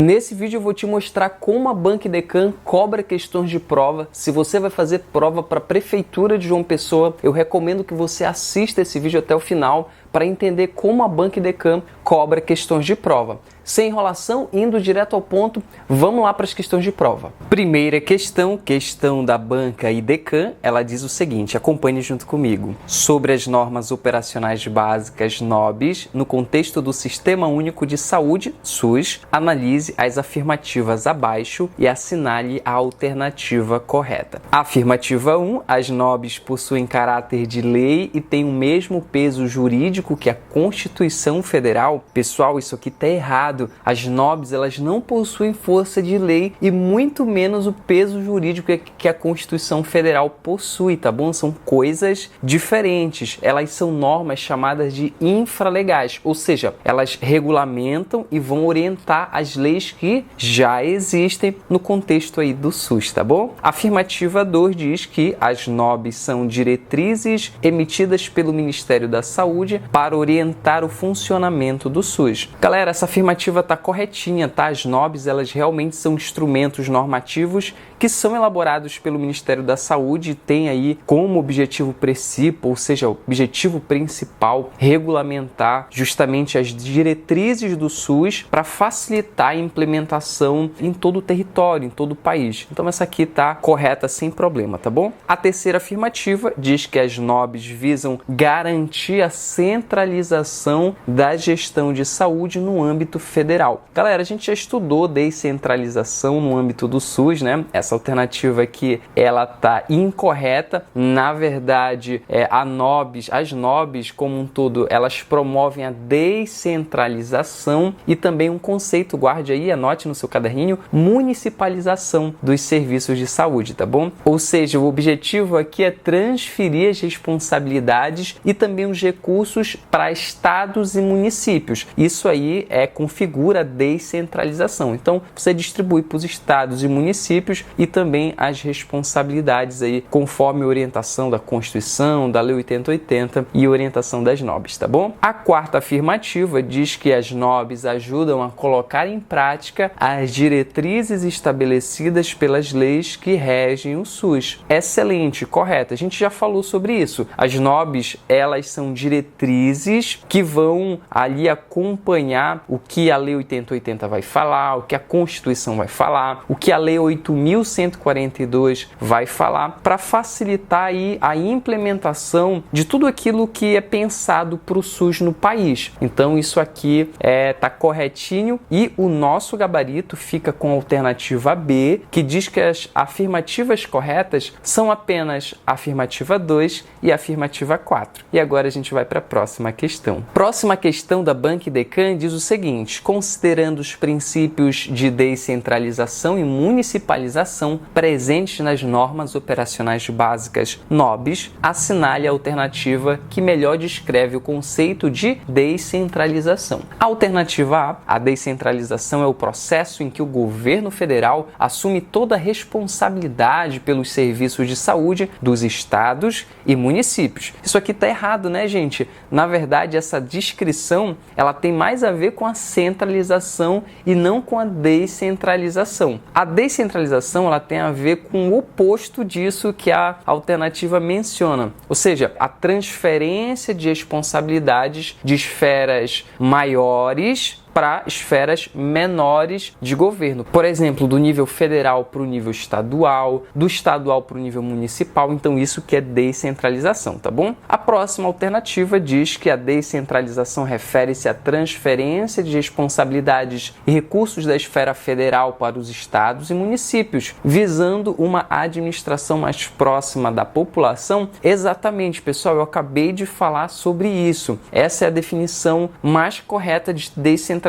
Nesse vídeo eu vou te mostrar como a Banca Idecam cobra questões de prova. Se você vai fazer prova para a Prefeitura de João Pessoa, eu recomendo que você assista esse vídeo até o final para entender como a Banca Idecam cobra questões de prova. Sem enrolação, indo direto ao ponto, vamos lá para as questões de prova. Primeira questão da Banca Idecam, ela diz o seguinte, acompanhe junto comigo. Sobre as normas operacionais básicas NOBs, no contexto do Sistema Único de Saúde, SUS, analise as afirmativas abaixo e assinale a alternativa correta. Afirmativa 1, as NOBs possuem caráter de lei e têm o mesmo peso jurídico que a Constituição Federal. Pessoal, isso aqui está errado. As NOBs, elas não possuem força de lei e muito menos o peso jurídico que a Constituição Federal possui, tá bom? São coisas diferentes. Elas são normas chamadas de infralegais, ou seja, elas regulamentam e vão orientar as leis que já existem no contexto aí do SUS, tá bom? Afirmativa 2 diz que as NOBs são diretrizes emitidas pelo Ministério da Saúde para orientar o funcionamento do SUS. Galera, essa afirmativa está corretinha, tá? As NOBs, elas realmente são instrumentos normativos que são elaborados pelo Ministério da Saúde e tem aí como objetivo principal, ou seja, o objetivo principal, regulamentar justamente as diretrizes do SUS para facilitar a implementação em todo o território, em todo o país. Então essa aqui está correta sem problema, tá bom? A terceira afirmativa diz que as NOBs visam garantir a centralização da gestão de saúde no âmbito federal. Galera, a gente já estudou descentralização no âmbito do SUS, né? Essa alternativa aqui, ela tá incorreta. Na verdade, as NOBs como um todo, elas promovem a descentralização e também um conceito, guarde aí, anote no seu caderninho, municipalização dos serviços de saúde, tá bom? Ou seja, o objetivo aqui é transferir as responsabilidades e também os recursos para estados e municípios. Isso aí configura a descentralização. Então, você distribui para os estados e municípios e também as responsabilidades aí conforme a orientação da Constituição, da Lei 8080 e orientação das NOBs, tá bom? A quarta afirmativa diz que as NOBs ajudam a colocar em prática as diretrizes estabelecidas pelas leis que regem o SUS. Excelente, correto. A gente já falou sobre isso. As NOBs, elas são diretrizes que vão ali acompanhar o que a Lei 8080 vai falar, o que a Constituição vai falar, o que a Lei 8.142 vai falar, para facilitar aí a implementação de tudo aquilo que é pensado para o SUS no país. Então isso aqui tá corretinho e o nosso gabarito fica com a alternativa B, que diz que as afirmativas corretas são apenas a afirmativa 2 e a afirmativa 4. E agora a gente vai para a próxima questão. Próxima questão da Banca Idecam diz o seguinte: considerando os princípios de descentralização e municipalização presentes nas normas operacionais básicas NOBs, assinale a alternativa que melhor descreve o conceito de descentralização. A alternativa A, a descentralização é o processo em que o governo federal assume toda a responsabilidade pelos serviços de saúde dos estados e municípios. Isso aqui está errado, né, gente? Na verdade, essa descrição, ela tem mais a ver com a centralização e não com a descentralização. A descentralização, ela tem a ver com o oposto disso que a alternativa menciona, ou seja, a transferência de responsabilidades de esferas maiores para esferas menores de governo. Por exemplo, do nível federal para o nível estadual, do estadual para o nível municipal. Então isso que é descentralização, tá bom? A próxima alternativa diz que a descentralização refere-se à transferência de responsabilidades e recursos da esfera federal para os estados e municípios, visando uma administração mais próxima da população. Exatamente, pessoal, eu acabei de falar sobre isso. Essa é a definição mais correta de descentralização.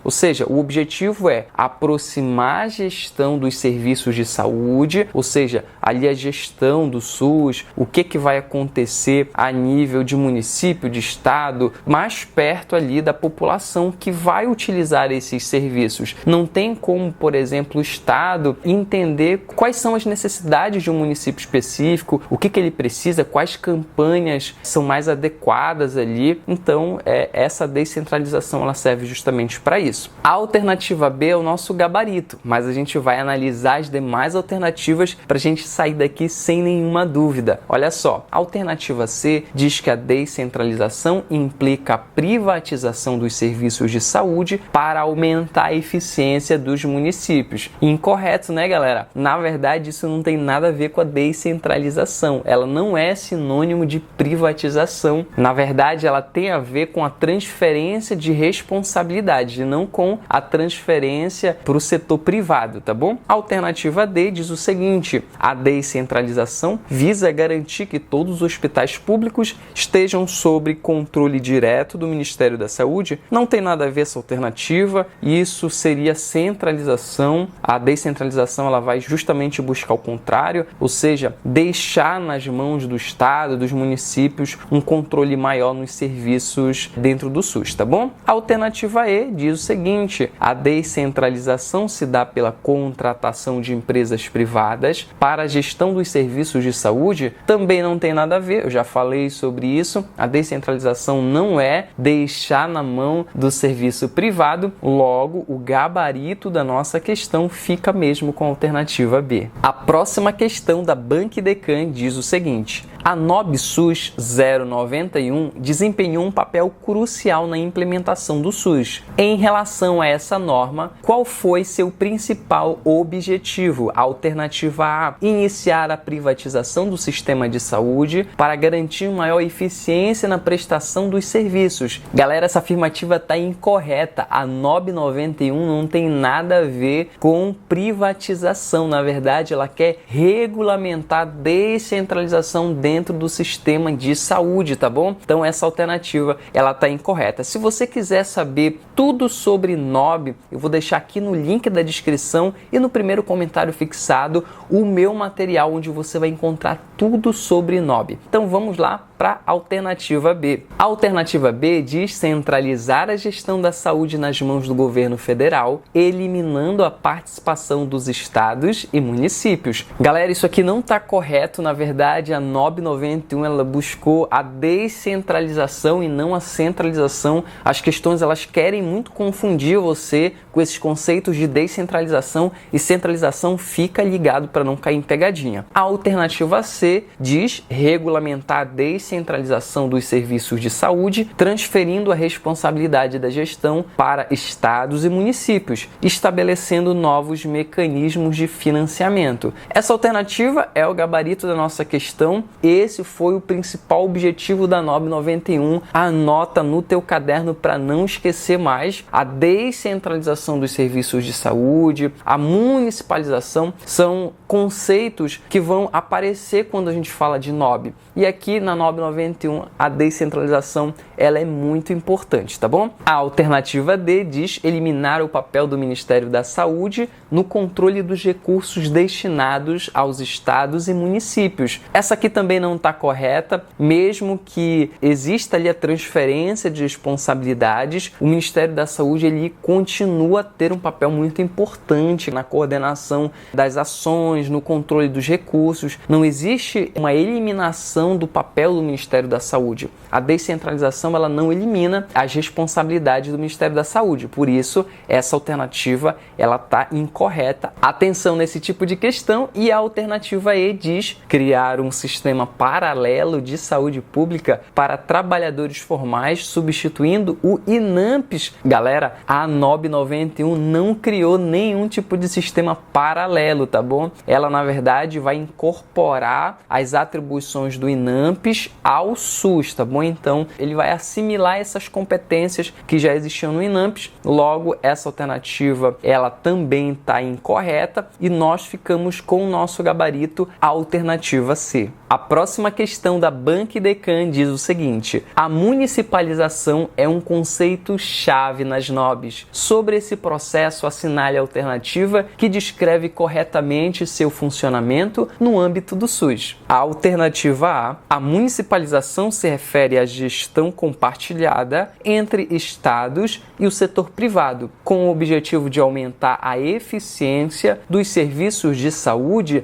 Ou seja, o objetivo é aproximar a gestão dos serviços de saúde, ou seja, ali a gestão do SUS, o que vai acontecer a nível de município, de estado, mais perto ali da população que vai utilizar esses serviços. Não tem como, por exemplo, o estado entender quais são as necessidades de um município específico, o que ele precisa, quais campanhas são mais adequadas ali. Então, essa descentralização ela serve justamente para isso. A alternativa B é o nosso gabarito, mas a gente vai analisar as demais alternativas para a gente sair daqui sem nenhuma dúvida. Olha só, a alternativa C diz que a descentralização implica a privatização dos serviços de saúde para aumentar a eficiência dos municípios. Incorreto, né, galera? Na verdade, isso não tem nada a ver com a descentralização. Ela não é sinônimo de privatização. Na verdade, ela tem a ver com a transferência de responsabilidade, e não com a transferência para o setor privado, tá bom? A alternativa D diz o seguinte: a descentralização visa garantir que todos os hospitais públicos estejam sob controle direto do Ministério da Saúde. Não tem nada a ver essa alternativa, isso seria centralização. A descentralização ela vai justamente buscar o contrário, ou seja, deixar nas mãos do Estado, dos municípios, um controle maior nos serviços dentro do SUS, tá bom? A alternativa E diz o seguinte: a descentralização se dá pela contratação de empresas privadas para a gestão dos serviços de saúde. Também não tem nada a ver, eu já falei sobre isso. A descentralização não é deixar na mão do serviço privado, logo o gabarito da nossa questão fica mesmo com a alternativa B. A próxima questão da Banc-Decan diz o seguinte: a NOB-SUS 091 desempenhou um papel crucial na implementação do SUS. Em relação a essa norma, qual foi seu principal objetivo? Alternativa A: iniciar a privatização do sistema de saúde para garantir maior eficiência na prestação dos serviços. Galera, essa afirmativa está incorreta. A NOB 91 não tem nada a ver com privatização. Na verdade, ela quer regulamentar a descentralização dentro do sistema de saúde, tá bom? Então essa alternativa, ela tá incorreta. Se você quiser saber tudo sobre NOB, eu vou deixar aqui no link da descrição e no primeiro comentário fixado o meu material onde você vai encontrar tudo sobre NOB. Então vamos lá para a alternativa B. A alternativa B diz centralizar a gestão da saúde nas mãos do governo federal, eliminando a participação dos estados e municípios. Galera, isso aqui não está correto. Na verdade, a NOB 91 ela buscou a descentralização e não a centralização. As questões elas querem muito confundir você com esses conceitos de descentralização e centralização. Fica ligado para não cair em pegadinha. A alternativa C diz regulamentar a descentralização dos serviços de saúde, transferindo a responsabilidade da gestão para estados e municípios, estabelecendo novos mecanismos de financiamento. Essa alternativa é o gabarito da nossa questão. Esse foi o principal objetivo da NOB 91. Anota no teu caderno para não esquecer mais. A descentralização dos serviços de saúde, a municipalização são conceitos que vão aparecer quando a gente fala de NOB. E aqui na NOB 91 a descentralização ela é muito importante, tá bom? A alternativa D diz eliminar o papel do Ministério da Saúde no controle dos recursos destinados aos estados e municípios. Essa aqui também não está correta, mesmo que exista ali a transferência de responsabilidades, o Ministério da Saúde ele continua a ter um papel muito importante na coordenação das ações, no controle dos recursos. Não existe uma eliminação do papel do Ministério da Saúde. A descentralização ela não elimina as responsabilidades do Ministério da Saúde. Por isso, essa alternativa ela está incorreta. Atenção nesse tipo de questão. E a alternativa E diz criar um sistema paralelo de saúde pública para trabalhadores formais, substituindo o INAMPS. Galera, a NOB 91 não criou nenhum tipo de sistema paralelo, tá bom? Ela, na verdade, vai incorporar as atribuições do INAMPS ao SUS, tá bom? Então, ele vai assimilar essas competências que já existiam no INAMPS. Logo, essa alternativa, ela também está incorreta e nós ficamos com o nosso gabarito, a alternativa C. A próxima questão da Banc-Decan diz o seguinte: a municipalização é um conceito-chave nas NOBs. Sobre esse processo, assinale a alternativa que descreve corretamente seu funcionamento no âmbito do SUS. A alternativa A municipalização se refere à gestão compartilhada entre estados e o setor privado, com o objetivo de aumentar a eficiência dos serviços de saúde.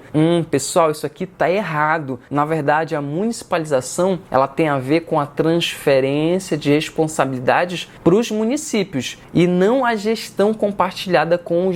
Pessoal, isso aqui está errado. Na verdade, verdade, a municipalização ela tem a ver com a transferência de responsabilidades para os municípios e não a gestão compartilhada com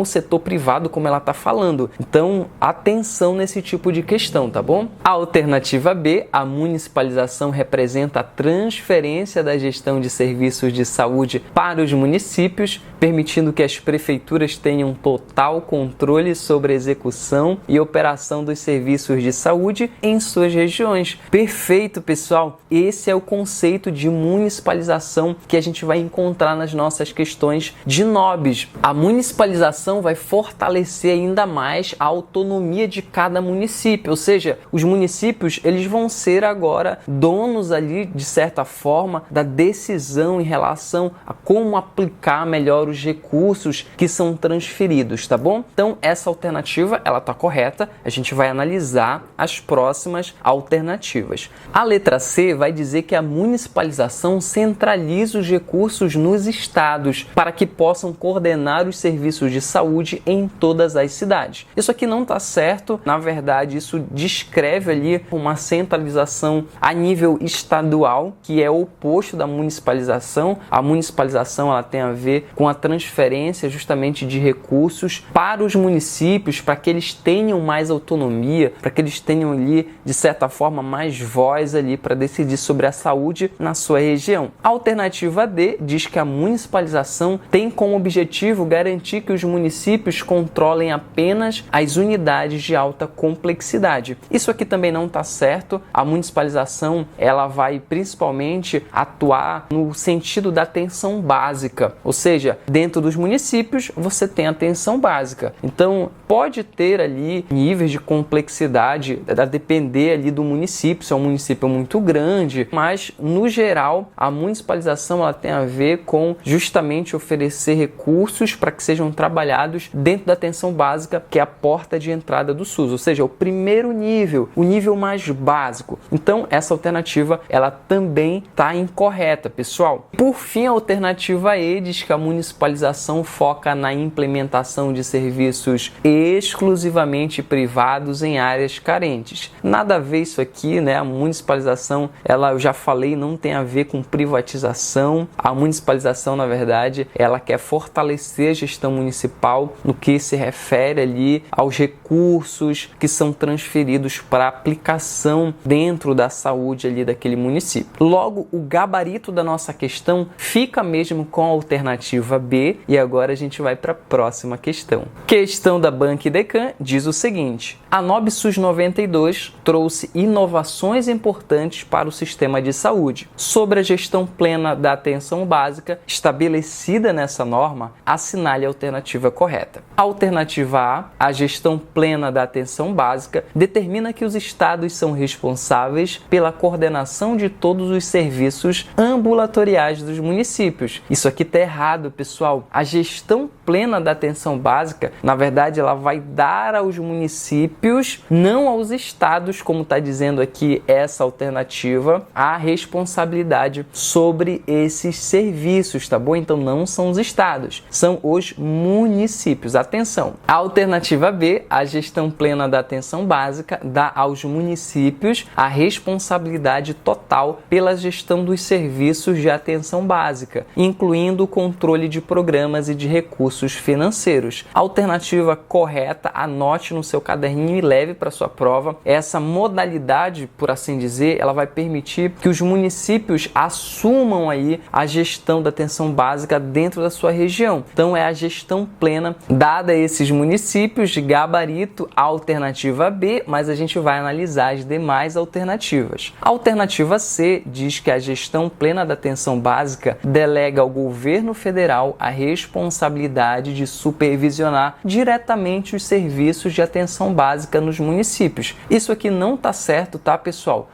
o setor privado, como ela está falando. Então, atenção nesse tipo de questão, tá bom? A alternativa B, a municipalização representa a transferência da gestão de serviços de saúde para os municípios, permitindo que as prefeituras tenham total controle sobre a execução e operação dos serviços de saúde em suas regiões. Perfeito, pessoal! Esse é o conceito de municipalização que a gente vai encontrar nas nossas questões de NOBs. A municipalização vai fortalecer ainda mais a autonomia de cada município, ou seja, os municípios eles vão ser agora donos ali, de certa forma, da decisão em relação a como aplicar melhor os recursos que são transferidos, tá bom? Então, essa alternativa, ela tá correta, a gente vai analisar as próximas alternativas. A letra C vai dizer que a municipalização centraliza os recursos nos estados para que possam coordenar os serviços de saúde em todas as cidades. Isso aqui não está certo, na verdade isso descreve ali uma centralização a nível estadual, que é o oposto da municipalização. A municipalização ela tem a ver com a transferência justamente de recursos para os municípios, para que eles tenham mais autonomia, para que eles tenham ali, de certa forma, mais voz ali para decidir sobre a saúde na sua região. A alternativa D diz que a municipalização tem como objetivo garantir que os municípios controlem apenas as unidades de alta complexidade. Isso aqui também não está certo. A municipalização ela vai principalmente atuar no sentido da atenção básica, ou seja, dentro dos municípios você tem atenção básica. Então pode ter ali níveis de complexidade a depender ali do município, se é um município muito grande, mas no geral a municipalização ela tem a ver com justamente oferecer recursos para que sejam trabalhados dentro da atenção básica, que é a porta de entrada do SUS, ou seja, o primeiro nível, o nível mais básico. Então essa alternativa ela também está incorreta, pessoal. Por fim, a alternativa E diz que a municipalização foca na implementação de serviços exclusivamente privados em áreas carentes. Nada a ver isso aqui, né? A municipalização, ela, eu já falei, não tem a ver com privatização. A municipalização, na verdade, ela quer fortalecer a gestão municipal no que se refere ali aos recursos que são transferidos para aplicação dentro da saúde ali daquele município. Logo, o gabarito da nossa questão fica mesmo com a alternativa B e agora a gente vai para a próxima questão. Questão da Banca Idecam diz o seguinte: a NOB-SUS 92 trouxe inovações importantes para o sistema de saúde. Sobre a gestão plena da atenção básica estabelecida nessa norma, assinale a alternativa correta. A alternativa A gestão plena da atenção básica, determina que os estados são responsáveis pela coordenação de todos os serviços ambulatoriais dos municípios. Isso aqui está errado, pessoal. A gestão plena da atenção básica, na verdade, ela vai dar aos municípios, não aos estados, como está dizendo aqui essa alternativa, a responsabilidade sobre esses serviços, tá bom? Então não são os estados, são os municípios. Atenção! A alternativa B, a gestão plena da atenção básica, dá aos municípios a responsabilidade total pela gestão dos serviços de atenção básica, incluindo o controle de programas e de recursos financeiros. A alternativa correta, anote no seu caderninho e leve para sua prova. Essa modalidade, por assim dizer, ela vai permitir que os municípios assumam aí a gestão da atenção básica dentro da sua região. Então é a gestão plena dada a esses municípios de gabarito, a alternativa B, mas a gente vai analisar as demais alternativas. A alternativa C diz que a gestão plena da atenção básica delega ao governo federal a responsabilidade de supervisionar diretamente os serviços de atenção básica nos municípios. Isso aqui não está certo, tá, pessoal?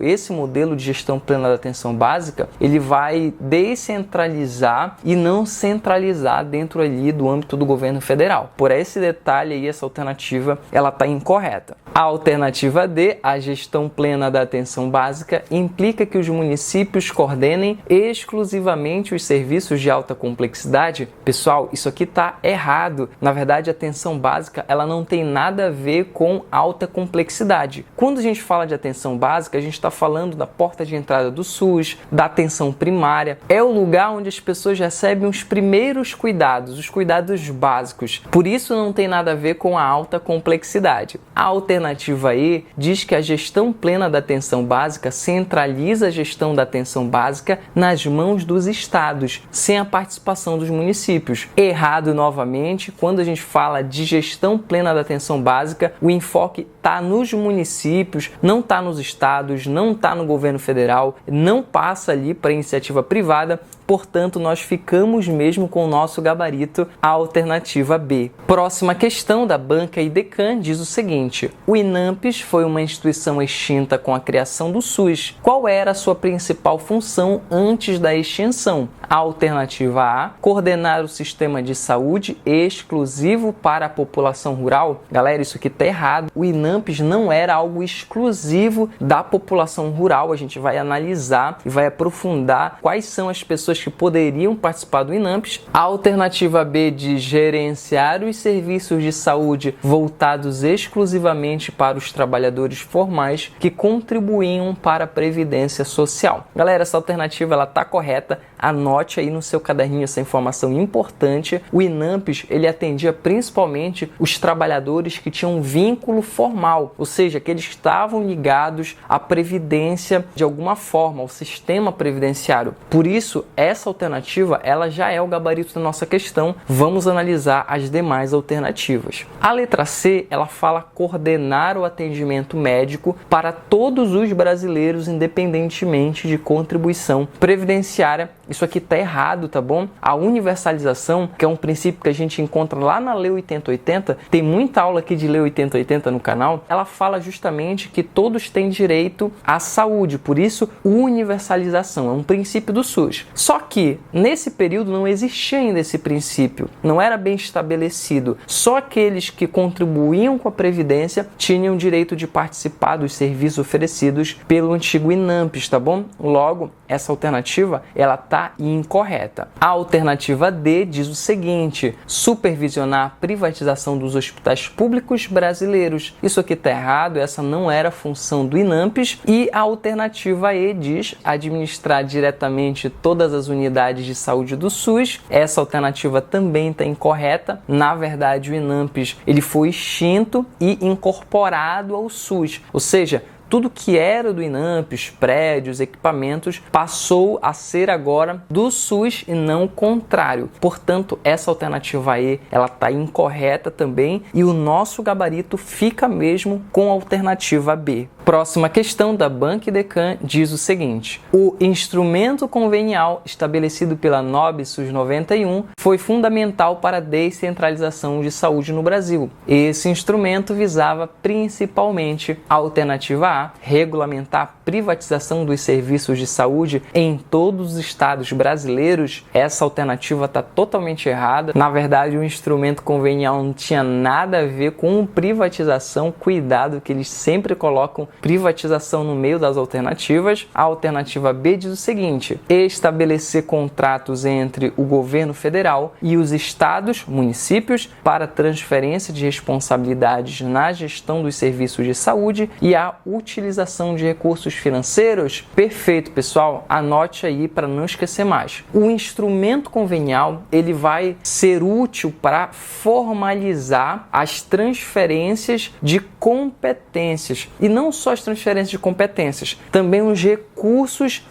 Esse modelo de gestão plena da atenção básica, ele vai descentralizar e não centralizar dentro ali do âmbito do governo federal. Por esse detalhe aí, essa alternativa, ela está incorreta. A alternativa D, a gestão plena da atenção básica, implica que os municípios coordenem exclusivamente os serviços de alta complexidade. Pessoal, isso aqui está errado. Na verdade, a atenção básica, ela não tem nada a ver com alta complexidade. complexidade. Quando a gente fala de atenção básica, a gente está falando da porta de entrada do SUS, da atenção primária. É o lugar onde as pessoas recebem os primeiros cuidados, os cuidados básicos. Por isso não tem nada a ver com a alta complexidade. A alternativa E diz que a gestão plena da atenção básica centraliza a gestão da atenção básica nas mãos dos estados, sem a participação dos municípios. Errado novamente, quando a gente fala de gestão plena da atenção básica, o enfoque está nos municípios, não está nos estados, não está no governo federal, não passa ali para iniciativa privada. Portanto, nós ficamos mesmo com o nosso gabarito, a alternativa B. Próxima questão da banca IDECAN diz o seguinte: o INAMPS foi uma instituição extinta com a criação do SUS. Qual era a sua principal função antes da extinção? A alternativa A, coordenar o sistema de saúde exclusivo para a população rural. Galera, isso aqui tá errado. O INAMPS não era algo exclusivo da população rural. A gente vai analisar e vai aprofundar quais são as pessoas que poderiam participar do INAMPS. A alternativa B diz gerenciar os serviços de saúde voltados exclusivamente para os trabalhadores formais que contribuíam para a Previdência Social. Galera, essa alternativa ela tá correta. Anote aí no seu caderninho essa informação importante. O INAMPS ele atendia principalmente os trabalhadores que tinham vínculo formal, ou seja, que eles estavam ligados à previdência de alguma forma, ao sistema previdenciário. Por isso, essa alternativa ela já é o gabarito da nossa questão. Vamos analisar as demais alternativas. A letra C ela fala coordenar o atendimento médico para todos os brasileiros, independentemente de contribuição previdenciária. Isso aqui tá errado, tá bom? A universalização, que é um princípio que a gente encontra lá na Lei 8080, tem muita aula aqui de Lei 8080 no canal, ela fala justamente que todos têm direito à saúde, por isso universalização, é um princípio do SUS. Só que nesse período não existia ainda esse princípio, não era bem estabelecido. Só aqueles que contribuíam com a Previdência tinham direito de participar dos serviços oferecidos pelo antigo INAMPS, tá bom? Logo, essa alternativa, ela tá incorreta. A alternativa D diz o seguinte: supervisionar a privatização dos hospitais públicos brasileiros. Isso aqui tá errado, essa não era a função do INAMPS. E a alternativa E diz administrar diretamente todas as unidades de saúde do SUS. Essa alternativa também está incorreta. Na verdade, o INAMPS ele foi extinto e incorporado ao SUS, ou seja, tudo que era do INAMPS, prédios, equipamentos, passou a ser agora do SUS e não o contrário. Portanto, essa alternativa E, ela está incorreta também e o nosso gabarito fica mesmo com a alternativa B. Próxima questão da banca IDECAN diz o seguinte: o instrumento convenial estabelecido pela NOB SUS 91 foi fundamental para a descentralização de saúde no Brasil. Esse instrumento visava principalmente a alternativa A, regulamentar a privatização dos serviços de saúde em todos os estados brasileiros. Essa alternativa está totalmente errada. Na verdade, o instrumento convenial não tinha nada a ver com privatização. Cuidado que eles sempre colocam privatização no meio das alternativas. A alternativa B diz o seguinte: estabelecer contratos entre o governo federal e os estados, municípios, para transferência de responsabilidades na gestão dos serviços de saúde e a utilização de recursos financeiros. Perfeito, pessoal. Anote aí para não esquecer mais. O instrumento convenial ele vai ser útil para formalizar as transferências de competências e não só as transferências de competências, também os recursos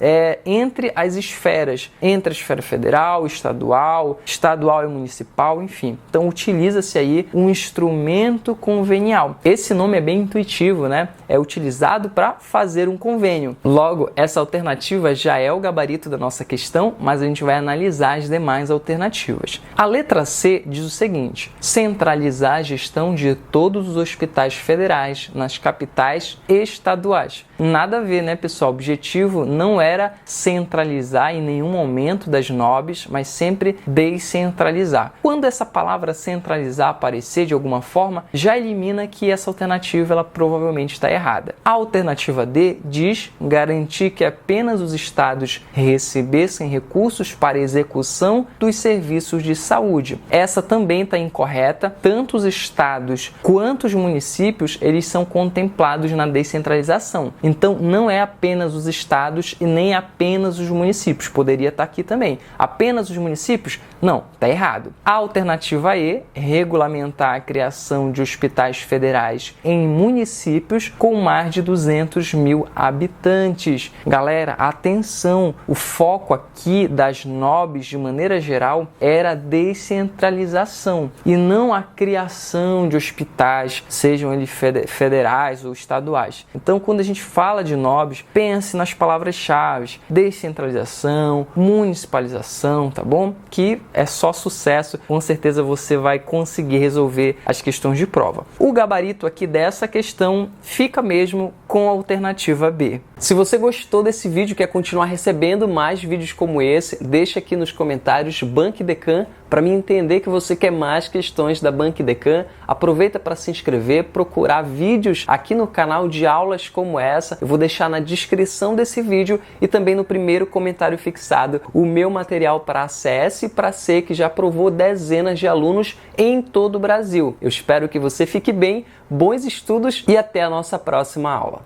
entre as esferas, entre a esfera federal, estadual e municipal, enfim. Então utiliza-se aí um instrumento convenial. Esse nome é bem intuitivo, né? É utilizado para fazer um convênio. Logo, essa alternativa já é o gabarito da nossa questão, mas a gente vai analisar as demais alternativas. A letra C diz o seguinte: centralizar a gestão de todos os hospitais federais nas capitais estaduais. Nada a ver, né, pessoal? O objetivo não era centralizar em nenhum momento das NOBs, mas sempre descentralizar. Quando essa palavra centralizar aparecer de alguma forma, já elimina que essa alternativa ela provavelmente está errada. A alternativa D diz garantir que apenas os estados recebessem recursos para execução dos serviços de saúde. Essa também está incorreta. Tanto os estados quanto os municípios, eles são contemplados na descentralização. Então, não é apenas os estados e nem apenas os municípios. Poderia estar aqui também. Apenas os municípios? Não, está errado. A alternativa E, regulamentar a criação de hospitais federais em municípios com mais de 200 mil habitantes. Galera, atenção! O foco aqui das NOBs, de maneira geral, era a descentralização e não a criação de hospitais, sejam eles federais ou estaduais. Então, quando a gente fala de NOBs, pense nas palavras-chave: descentralização, municipalização, tá bom? Que é só sucesso, com certeza você vai conseguir resolver as questões de prova. O gabarito aqui dessa questão fica mesmo com a alternativa B. Se você gostou desse vídeo e quer continuar recebendo mais vídeos como esse, deixa aqui nos comentários BancDeccan para mim entender que você quer mais questões da BancDeccan. Aproveita para se inscrever, procurar vídeos aqui no canal de aulas como essa. Eu vou deixar na descrição desse vídeo e também no primeiro comentário fixado o meu material para ACS e para C, que já aprovou dezenas de alunos em todo o Brasil. Eu espero que você fique bem, bons estudos e até a nossa próxima aula.